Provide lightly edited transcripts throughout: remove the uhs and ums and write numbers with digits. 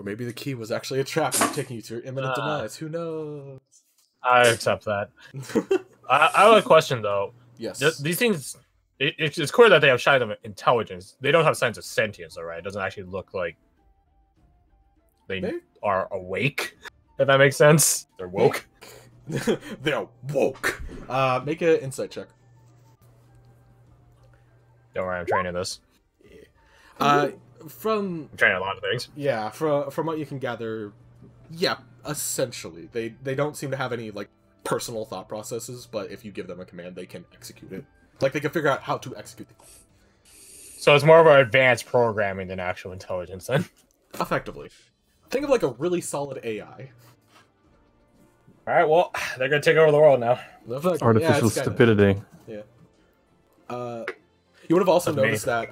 Or maybe the key was actually a trap and taking you to your imminent demise. Who knows? I accept that. I have a question, though. Yes. These things, it's clear that they have signs of intelligence. They don't have signs of sentience, all right? It doesn't actually look like they are awake, if that makes sense. They're woke. They're woke. Make an insight check. Don't worry, I'm training this. I'm training a lot of things. Yeah, from what you can gather, yeah, essentially. They don't seem to have any, like, personal thought processes, but if you give them a command, they can execute it. Like, they can figure out how to execute it. So it's more of an advanced programming than actual intelligence, then? Effectively. Think of, like, a really solid AI. Alright, well, they're gonna take over the world now. Artificial stupidity. Yeah. You would have also noticed that,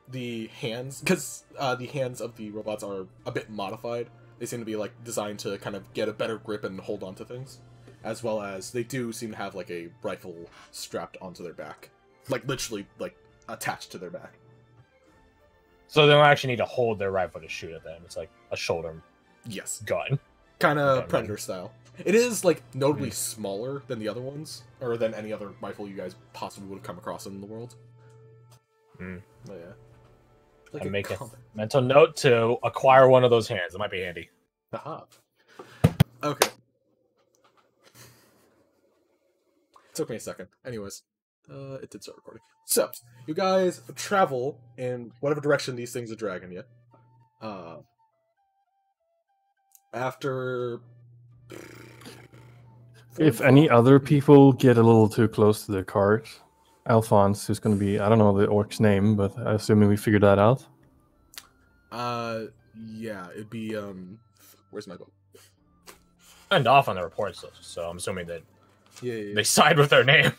the hands, because the hands of the robots are a bit modified. They seem to be, like, designed to kind of get a better grip and hold on to things. As well as they do seem to have, like, a rifle strapped onto their back. Like, literally, like, attached to their back. So they don't actually need to hold their rifle to shoot at them. It's like a shoulder gun. Kind of Predator style. It is, like, notably smaller than the other ones. Or than any other rifle you guys possibly would have come across in the world. Mm. Oh, yeah. Like I'm making a mental note to acquire one of those hands. It might be handy. Aha. Okay. Took me a second. Anyways, it did start recording. So, you guys travel in whatever direction these things are dragging you. After... If any other people get a little too close to the cart, Alphonse, who's going to be, I don't know the orc's name, but assuming we figured that out. Yeah, it'd be, where's my book? Signed off on the reports, so I'm assuming that yeah. they side with their name.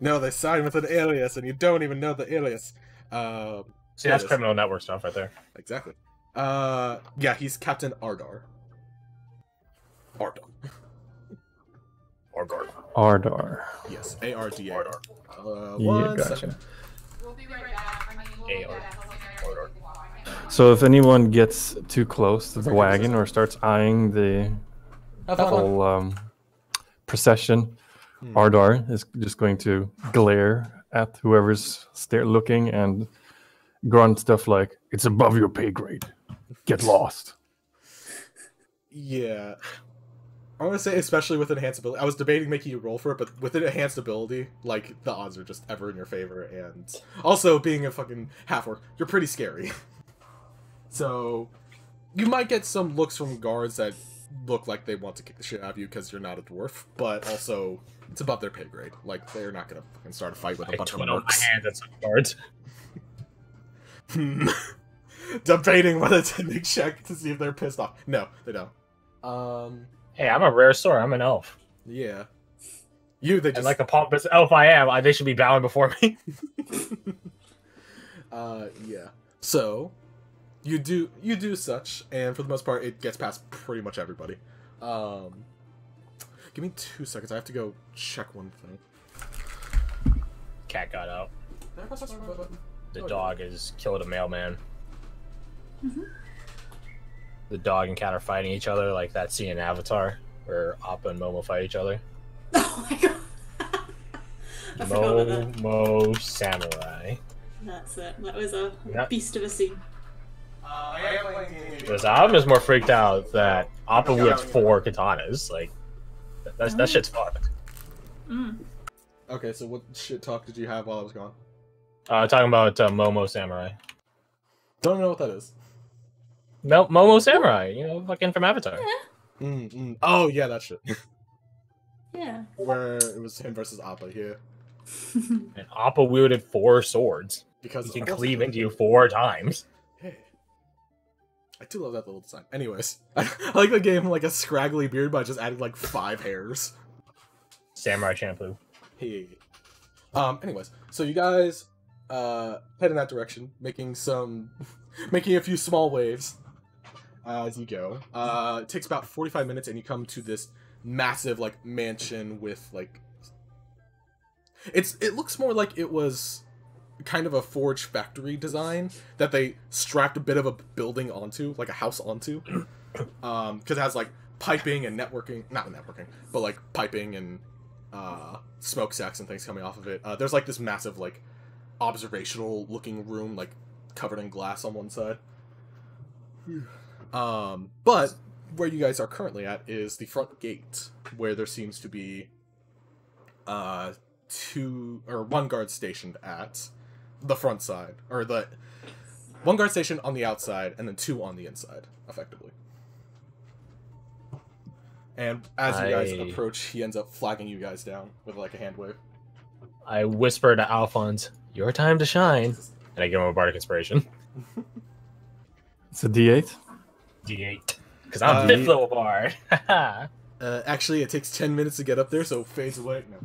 No, they signed with an alias, and you don't even know the alias. See, that's criminal network stuff right there. Exactly. Yeah, he's Captain Ardar. Ardar. Yes, A-R-D-A. Ardar. One second. We'll be right back. Ardar. So if anyone gets too close to the wagon or starts eyeing the whole procession, Ardar is just going to glare at whoever's looking and grunt stuff like, "It's above your pay grade. Get lost." Yeah. I want to say, especially with enhanced ability, I was debating making you roll for it, but with an enhanced ability, like, the odds are just ever in your favor, and also, being a fucking half-orc, you're pretty scary. So, you might get some looks from guards that look like they want to kick the shit out of you because you're not a dwarf, but also, it's above their pay grade. Like, they're not gonna fucking start a fight with a bunch of mercs. My hand at some guards. Debating whether to make check to see if they're pissed off. No, they don't. Hey, I'm a rare sword. I'm an elf. Yeah. They just... And like the pompous elf I am, they should be bowing before me. Yeah. So, you do such, and for the most part, it gets past pretty much everybody. Give me 2 seconds. I have to go check one thing. Cat got out. The dog has killed a mailman. The dog and cat are fighting each other like that scene in Avatar where Appa and Momo fight each other. Oh my god. Momo Samurai. That's it. That was a beast of a scene. Because I'm just more freaked out that Appa wields 4 katanas. Like, that shit's fucked. Okay, so what shit talk did you have while I was gone? Talking about Momo Samurai. Don't know what that is. Momo Samurai, fucking from Avatar. Yeah. Oh, yeah, that shit. Yeah. Where it was him versus Appa here. And Appa wielded 4 swords. Because he can cleave into you 4 times. Hey. I do love that little design. Anyways, I like the game like a scraggly beard, but I just added like 5 hairs. Samurai shampoo. Hey. Anyways, so you guys head in that direction, making a few small waves as you go. It takes about 45 minutes, and you come to this massive like mansion with like it looks more like it was kind of a forge factory design that they strapped a bit of a building onto, like a house onto, because it has like piping and networking, not networking, but like piping and smokestacks and things coming off of it. There's like this massive like observational looking room, like covered in glass on one side. But where you guys are currently at is the front gate, where there seems to be one guard stationed at the front side, or the one guard stationed on the outside and then 2 on the inside, effectively. And as you guys approach, he ends up flagging you guys down with like a hand wave. I whisper to Alphonse, "Your time to shine," and I give him a bardic inspiration. It's a D8. D8, because I'm 5th level bard. Actually, it takes 10 minutes to get up there, so it fades away. No.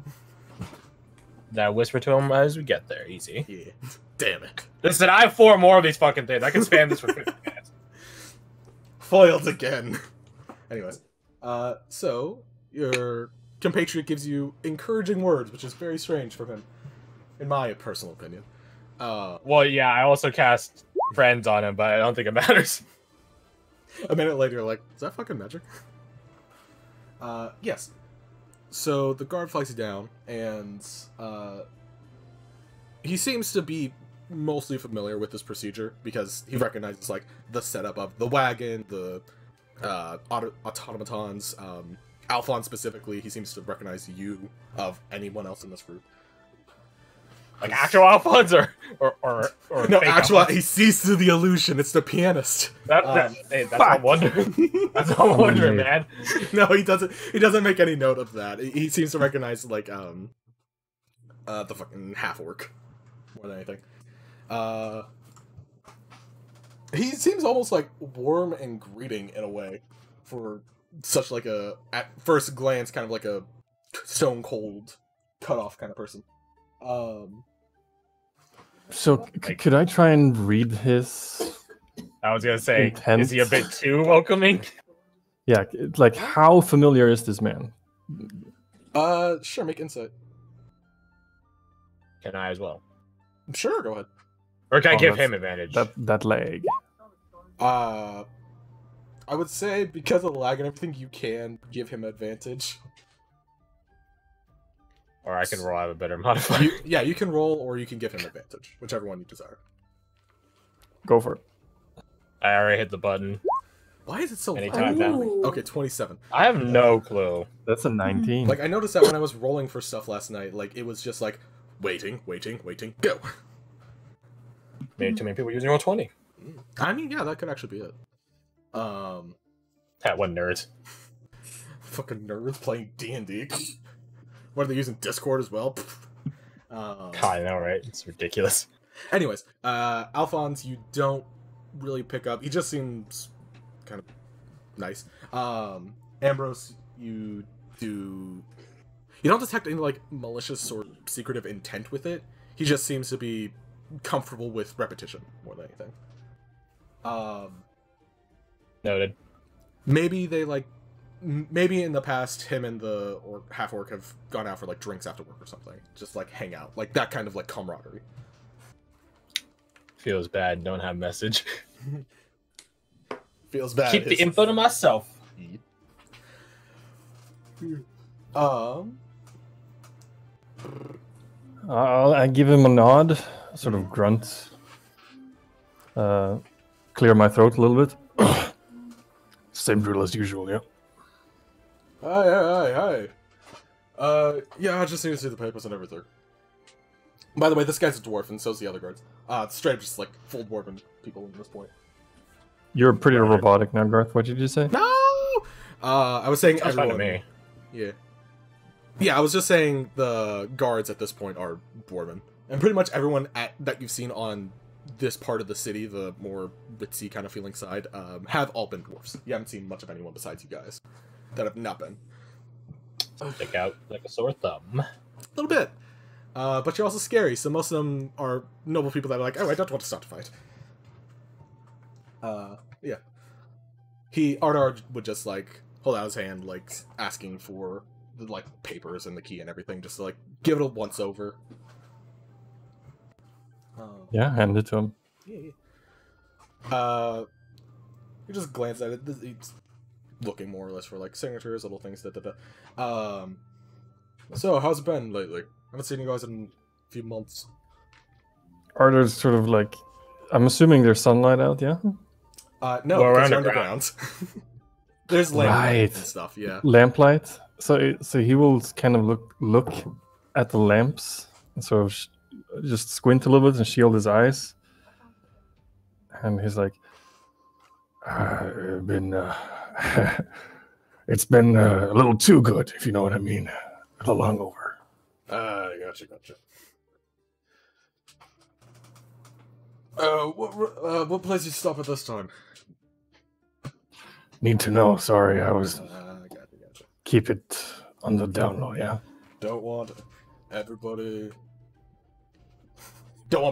That I whisper to him as we get there. Easy. Yeah. Damn it. Listen, I have 4 more of these fucking things. I can spam this for 50 minutes. Foiled again. Anyways. So, your compatriot gives you encouraging words, which is very strange from him, in my personal opinion. Well, yeah, I also cast friends on him, but I don't think it matters. A minute later, you're like, is that fucking magic? Yes. So, the guard flags you down, and, he seems to be mostly familiar with this procedure, because he recognizes, like, the setup of the wagon, the, automatons, Alphonse specifically, he seems to recognize you of anyone else in this group. Like actual Alphonse or no, fake actual, Alphonse? he sees through the illusion, it's the pianist. Hey, that's what I'm wondering. That's what I'm wondering, man. No, he doesn't make any note of that. He seems to recognize, like, the fucking half-orc more than anything. He seems almost, like, warm and greeting in a way for such, like, a, at first glance, kind of like a stone-cold, cut-off kind of person. So, could I try and read his... I was gonna say, intent? Is he a bit too welcoming? Yeah, like, how familiar is this man? Sure, make insight. Can I as well? Sure, go ahead. Or can I give him advantage? That leg. I would say, because of the lag and everything, you can give him advantage. Or I can roll out a better modifier. You can roll, or you can give him advantage, whichever one you desire. Go for it. I already hit the button. Why is it so Anytime loud? Ooh. Okay, 27. I have no clue. That's a 19. Like, I noticed that when I was rolling for stuff last night, like, it was just like, waiting, go. Maybe too many people using roll 20. I mean, yeah, that could actually be it. That one nerds. Fucking nerds playing D&D. What, are they using Discord as well? God, I know, right? It's ridiculous. Anyways, Alphonse, you don't really pick up. He just seems kind of nice. Ambrose, you don't detect any, like, malicious or secretive intent with it. He just seems to be comfortable with repetition more than anything. Noted. Maybe they, like, maybe in the past, him and the half-orc have gone out for, like, drinks after work or something. Just, like, hang out. Like, that kind of, like, camaraderie. Feels bad. Don't have message. Feels bad. Keep the info to myself. I give him a nod, sort of grunt. Clear my throat a little bit. Same drill as usual, yeah. Hi. Yeah, I just need to see the papers and everything. By the way, this guy's a dwarf, and so's the other guards. Straight up just, like, full dwarven people at this point. You're pretty robotic now, Garth. What did you say? No! I was saying Sounds fine to everyone... me. Yeah. Yeah, I was just saying the guards at this point are dwarven. And pretty much everyone that you've seen on this part of the city, the more ritzy kind of feeling side, have all been dwarfs. You haven't seen much of anyone besides you guys that have not been. Stick out like a sore thumb. A little bit. But you're also scary, so most of them are noble people that are like, oh, I don't want to start a fight. Yeah. Ardar would just, like, hold out his hand, like, asking for the, like, papers and the key and everything, just to, like, give it a once-over. Yeah, hand it to him. Yeah. You just glance at it. He's looking more or less for like signatures, little things. So how's it been lately? I haven't seen you guys in a few months. Are there sort of like, I'm assuming there's sunlight out, yeah? No, Well, because you're underground. There's lamplight and stuff, yeah. Lamplight. So he will kind of look at the lamps and sort of just squint a little bit and shield his eyes. And he's like, it's been a little too good, if you know what I mean. A little hungover. Gotcha. What place did you stop at this time? Need to know. Sorry, I was. Gotcha. Keep it on the down low, yeah? Don't want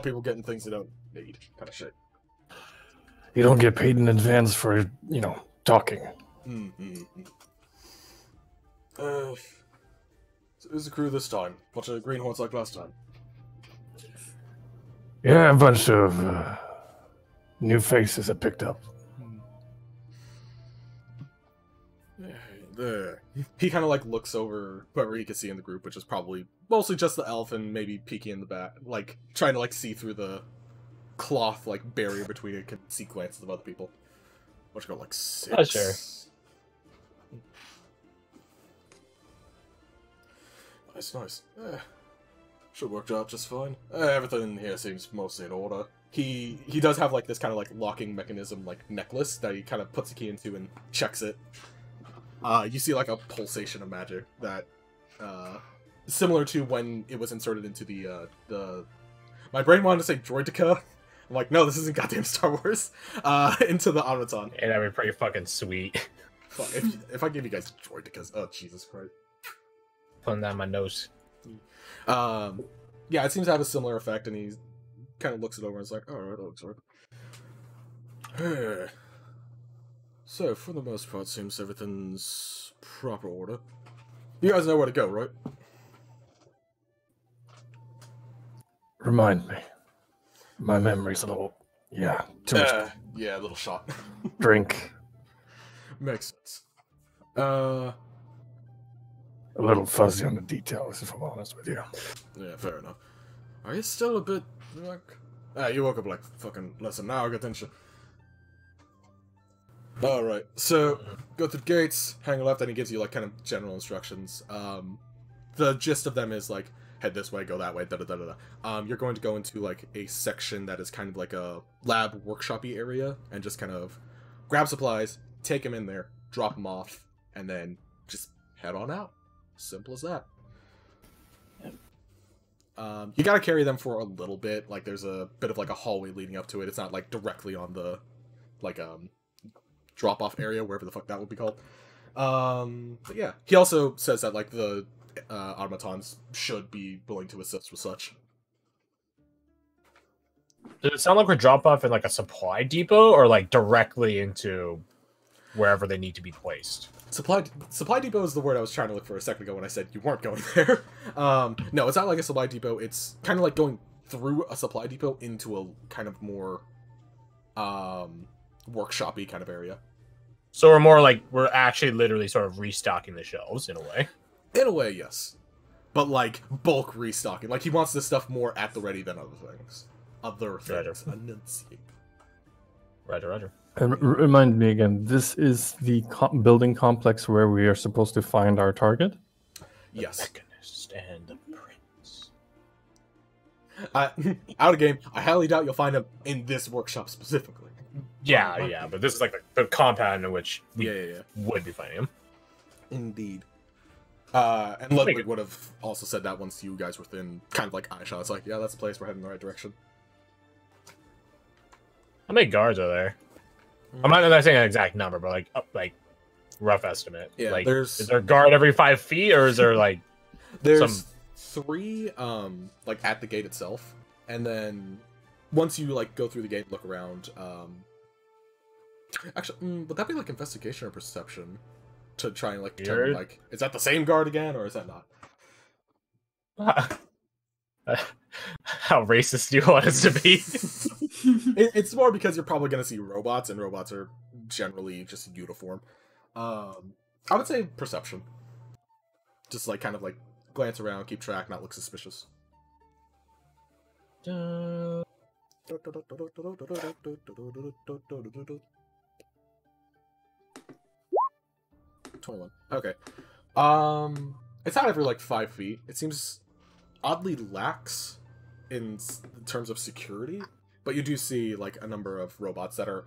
people getting things they don't need, kind of shit. You don't get paid in advance for, talking. So who's the crew this time? Bunch of greenhorns like last time? Yeah, a bunch of new faces I picked up. He kind of like looks over whoever he can see in the group, which is probably mostly just the elf and maybe Peeky in the back, like trying to like see through the cloth like barrier between it, can see glances of other people. What's go like 6? Oh, sure. Nice. Should work out just fine. Everything here seems mostly in order. He does have like this kind of like locking mechanism like necklace that he kind of puts a key into and checks it. You see like a pulsation of magic that similar to when it was inserted into the my brain wanted to say droidica. I'm like, no, this isn't goddamn Star Wars. Into the automaton. Yeah, that'd be pretty fucking sweet. Fuck, if I give you guys droidicas, oh Jesus Christ. Putting that on my nose. Yeah, it seems to have a similar effect, and he kind of looks it over and is like, alright, that looks right. So, for the most part, seems everything's proper order. You guys know where to go, right? Remind me. My memory's a little, too much. Yeah, a little shot. Drink. Makes sense. A little fuzzy on the details, if I'm honest with you. Yeah, fair enough. Are you still a bit, like... you woke up like fucking less than an hour ago, didn't you? Alright, so, go through the gates, hang left, and he gives you, like, kind of general instructions. The gist of them is, like, head this way, go that way, da-da-da-da-da. You're going to go into, like, a section that is kind of like a lab workshop-y area, and just kind of grab supplies, take them in there, drop them off, and then just head on out. Simple as that. You gotta carry them for a little bit, like, there's a bit of, like, a hallway leading up to it. It's not, like, directly on the, like, drop-off area, wherever the fuck that would be called. But yeah, he also says that like the automatons should be willing to assist with such. Does it sound like we're drop off in like a supply depot, or like directly into wherever they need to be placed? Supply depot is the word I was trying to look for a second ago when I said you weren't going there. No, it's not like a supply depot. It's kind of like going through a supply depot into a kind of more workshop-y kind of area. So we're more like, we're actually literally sort of restocking the shelves in a way. In a way, yes. But like bulk restocking. Like he wants this stuff more at the ready than other things. Roger. Enunciate. Roger. And remind me again, this is the building complex where we are supposed to find our target? Yes. The Mechanist and the Prince. Out of game, I highly doubt you'll find him in this workshop specifically. Yeah, but this is like the compound in which we would be finding him. Indeed. And Ludwig would have also said that once you guys were within kind of like eye shot. It's like, yeah, that's the place, we're heading in the right direction. How many guards are there? I'm not saying an exact number, but like rough estimate. Yeah, like, is there a guard every 5 feet, or is there like there's 3 like at the gate itself, and then once you like go through the gate and look around, actually, would that be like investigation or perception to try and like determine like is that the same guard again or is that not? how racist you want us to be. It's more because you're probably going to see robots, and robots are generally just uniform. I would say perception. Just like kind of like glance around, keep track, not look suspicious. 21. Okay. It's not every like 5 feet. It seems oddly lax in terms of security, but you do see like a number of robots that are,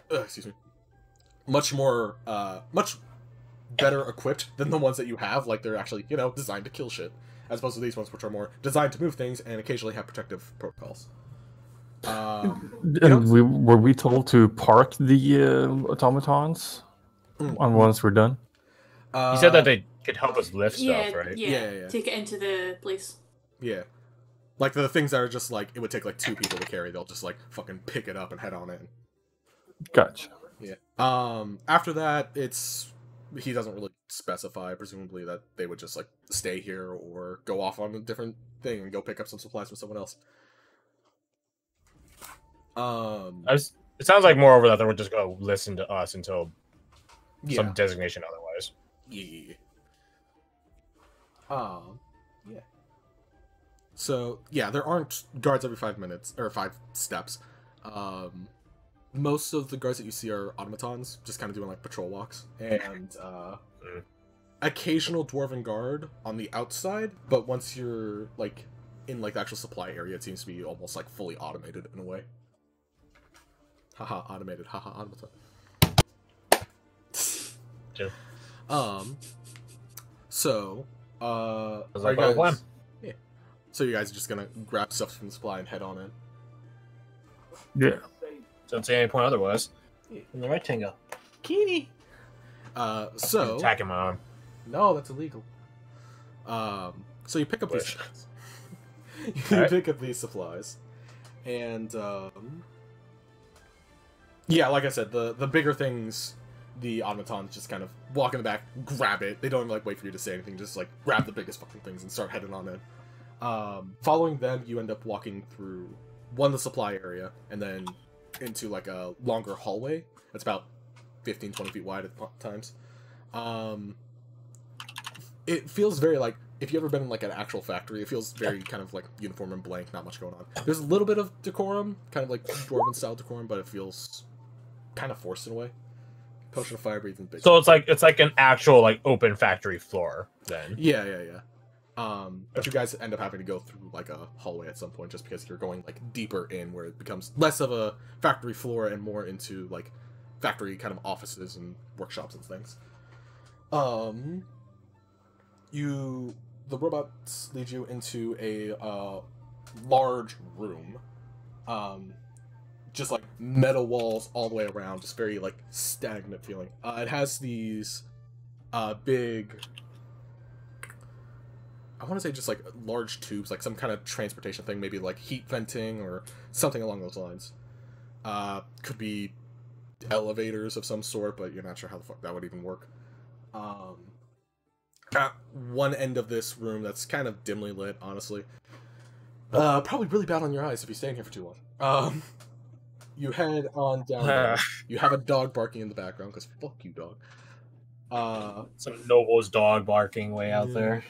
excuse me, much better equipped than the ones that you have. Like they're actually, you know, designed to kill shit, as opposed to these ones which are more designed to move things and occasionally have protective protocols. And were we told to park the automatons once we're done? You said that they could help us lift stuff, right? Yeah. Take it into the place. Yeah. Like the things that are just like, it would take like 2 people to carry, they'll just like fucking pick it up and head on in. Gotcha. Yeah. After that, he doesn't really specify, presumably that they would just like stay here or go off on a different thing and go pick up some supplies from someone else. It sounds like moreover that they would just go listen to us until some designation otherwise. Yeah. Yeah. So yeah, there aren't guards every 5 minutes or 5 steps. Most of the guards that you see are automatons, just kind of doing like patrol walks, and occasional dwarven guard on the outside. But once you're like in like the actual supply area, it seems to be almost like fully automated in a way. Haha, automated. Haha, automaton. Sure. So, like my plan. Yeah. So you guys are just gonna grab stuff from the supply and head on in. Yeah. Don't see any point otherwise. In the rectangle. Kitty. So attacking my arm. No, that's illegal. So you pick up these supplies. Pick up these supplies, and yeah, like I said, the bigger things, the automatons just kind of walk in the back, grab it. They don't even like wait for you to say anything. Just like grab the biggest fucking things and start heading on in. Following them, you end up walking through the supply area, and then into like a longer hallway that's about 15-20 feet wide at times. It feels very like, if you've ever been in like an actual factory, it feels very kind of like uniform and blank, not much going on. There's a little bit of decorum, kind of like dwarven style decorum, but it feels kind of forced in a way. Potion of fire breathing big. So it's like an actual like open factory floor then. Yeah. But you guys end up having to go through like a hallway at some point, just because you're going like deeper in, where it becomes less of a factory floor and more into like factory kind of offices and workshops and things. The robots lead you into a large room. Just like metal walls all the way around, just very like stagnant feeling. It has these big, I want to say just like large tubes, like some kind of transportation thing, maybe like heat venting or something along those lines. Could be elevators of some sort, but you're not sure how the fuck that would even work. At one end of this room that's kind of dimly lit, honestly. Probably really bad on your eyes if you stay in here for too long. You head on down there. You have a dog barking in the background, because fuck you, dog. Some Novo's dog barking way out there.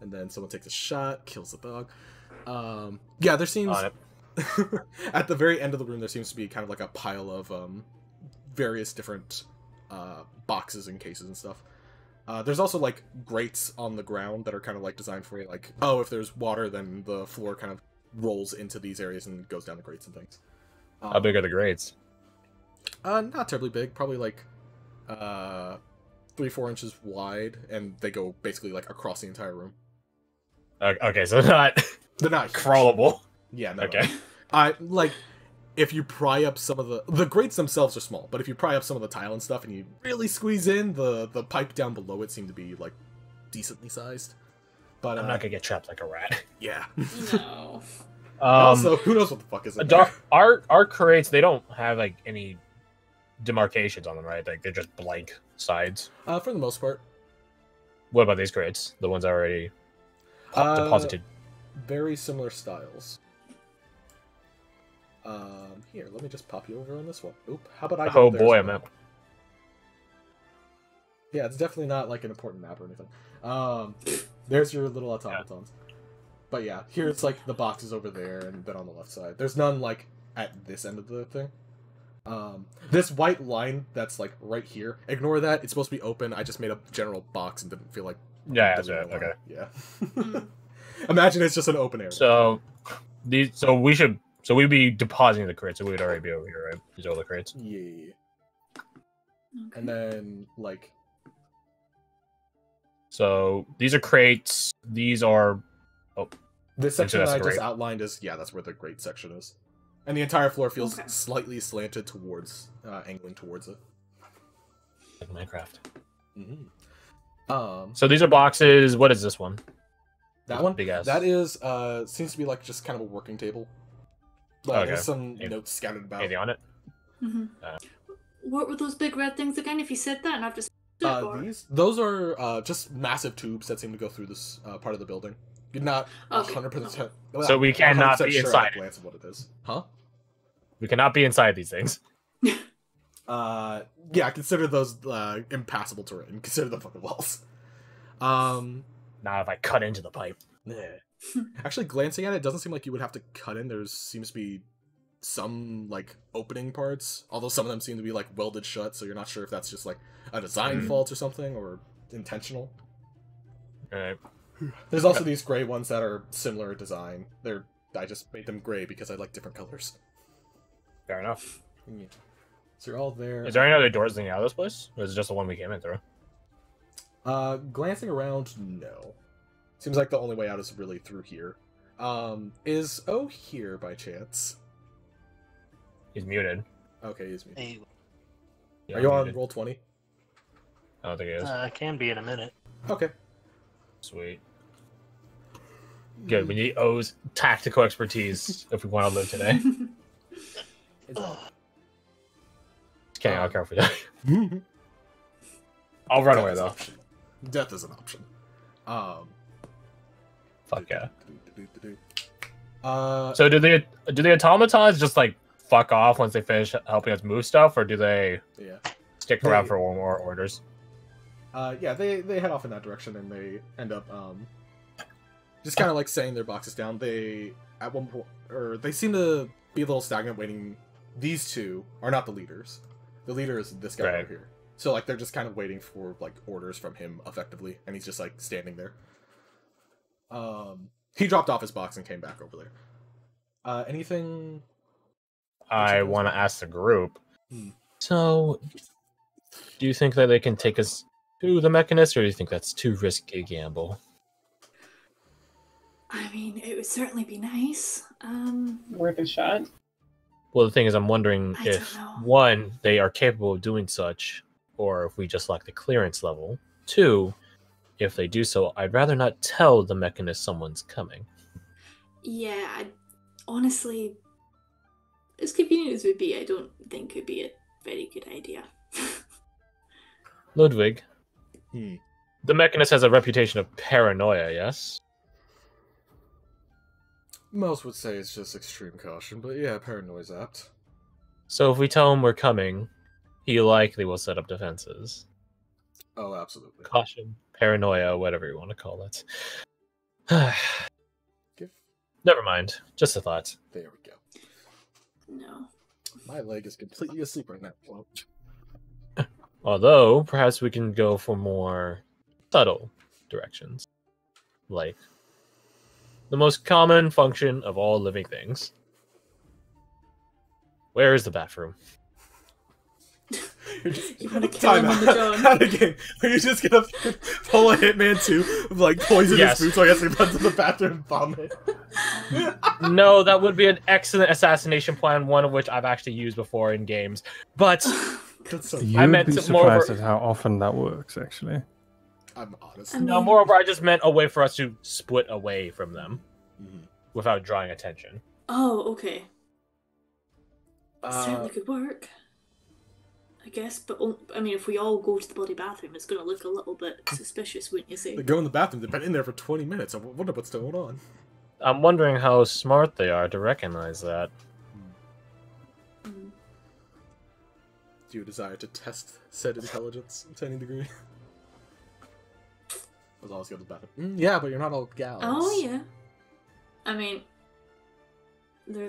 And then someone takes a shot, kills the dog. Yeah, there seems... at the very end of the room, there seems to be kind of like a pile of various different boxes and cases and stuff. There's also like grates on the ground that are kind of like designed for it. Like, oh, if there's water, then the floor kind of rolls into these areas and goes down the grates and things. How big are the grates? Not terribly big. Probably like 3-4 inches wide, and they go basically like across the entire room. Okay, so they're not crawlable. Yeah, no. Okay. Like, if you pry up some of the grates themselves are small, but if you pry up some of the tile and stuff and you really squeeze in, the pipe down below it seemed to be like decently sized. But I'm not gonna get trapped like a rat. Yeah. No. Also, who knows what the fuck is in there? Our crates, they don't have like any demarcations on them, right? Like they're just blank sides. For the most part. What about these crates? The ones already deposited. very similar styles. Here, let me just pop you over on this one. Oop, how about I go Oh there boy, as I'm well? up. Yeah, it's definitely not like an important map or anything. There's your little automatons. But yeah, here it's like the boxes over there, and then on the left side. There's none like at this end of the thing. This white line that's like right here, ignore that. It's supposed to be open. I just made a general box and didn't feel like. Yeah, that's right. Okay. Yeah. Imagine it's just an open area. So we'd be depositing the crates, so we'd already be over here, right? These are all the crates. Yeah. Okay. And then like. So these are crates. These are. Oh, this section that I just great. outlined is that's where the grate section is, and the entire floor feels Okay. slightly slanted towards, angling towards it. like Minecraft. Mm-hmm. So these are boxes. What is this one? That one, big ass. that is seems to be like just kind of a working table. But Okay. there's some notes scattered about. Anything on it? Mm-hmm. What were those big red things again? If you said that, and I've just Those are just massive tubes that seem to go through this part of the building. You're not Okay. 100%. So we cannot be sure inside at a glance of what it is, huh? We cannot be inside these things. Yeah, consider those impassable terrain. Consider them fucking walls. Not if I cut into the pipe. Actually, glancing at it, doesn't seem like you would have to cut in. There seems to be some like opening parts, although some of them seem to be like welded shut. So you're not sure if that's just like a design fault or something, or intentional. Alright. There's also these gray ones that are similar design. I just made them gray because I like different colors. Fair enough. Yeah. So you're all there. Is there any other doors leading out of this place? Or is it just the one we came in through? Glancing around, no. Seems like the only way out is really through here. Is O here by chance? He's muted. Okay, he's muted. Hey, Yeah, Are you on muted. Roll20? I don't think he is. can be in a minute. Okay. Sweet. Good. We need O's tactical expertise if we want to live today. Kidding, I don't care if we die. I'll run away though. Death is an option. Fuck yeah. Uh, So do the automatons just like fuck off once they finish helping us move stuff, or do they yeah. stick around for more orders? Yeah, they head off in that direction and they end up just kind of like setting their boxes down. They at one point, or they seem to be a little stagnant, waiting. These two are not the leaders. The leader is this guy Right. over here. So like they're just kind of waiting for like orders from him effectively, and he's just like standing there. He dropped off his box and came back over there. Anything? I want to ask the group. Hmm. So, do you think that they can take us to the Mechanist, or do you think that's too risky a gamble? I mean, it would certainly be nice. Worth a shot. Well, the thing is, I'm wondering I if, don't know. one, they are capable of doing such, or if we just lack the clearance level. Two, if they do so, I'd rather not tell the Mechanist someone's coming. Yeah, honestly, as convenient as it would be, I don't think it'd be a very good idea. Ludwig, Hmm. the Mechanist has a reputation of paranoia, yes? Most would say it's just extreme caution, but yeah, paranoia's apt. So if we tell him we're coming, he likely will set up defenses. Oh, absolutely. Caution, paranoia, whatever you want to call it. Give... Never mind. Just a thought. There we go. No. My leg is completely asleep right now. Well, Although, perhaps we can go for more subtle directions. Like the most common function of all living things. Where is the bathroom? You want to kill him on the John? Not again. Are you just gonna pull a Hitman 2 of like poison Yes. his food so I guess he runs to the bathroom and vomit? No, that would be an excellent assassination plan, one of which I've actually used before in games. But That's so. You'd meant be to more surprised over- at how often that works, actually. I'm honest. I no, mean- moreover, I just meant a way for us to split away from them Mhm. without drawing attention. Oh, okay. Uh, Certainly could work. I guess, but I mean, if we all go to the bloody bathroom, it's going to look a little bit suspicious, wouldn't you say? They go in the bathroom. They've been in there for 20 minutes. I wonder what's going on. I'm wondering how smart they are to recognize that. Mm. Do you desire to test said intelligence to any degree? I was always good with that. Yeah, but you're not all gals. Oh yeah. I mean, there's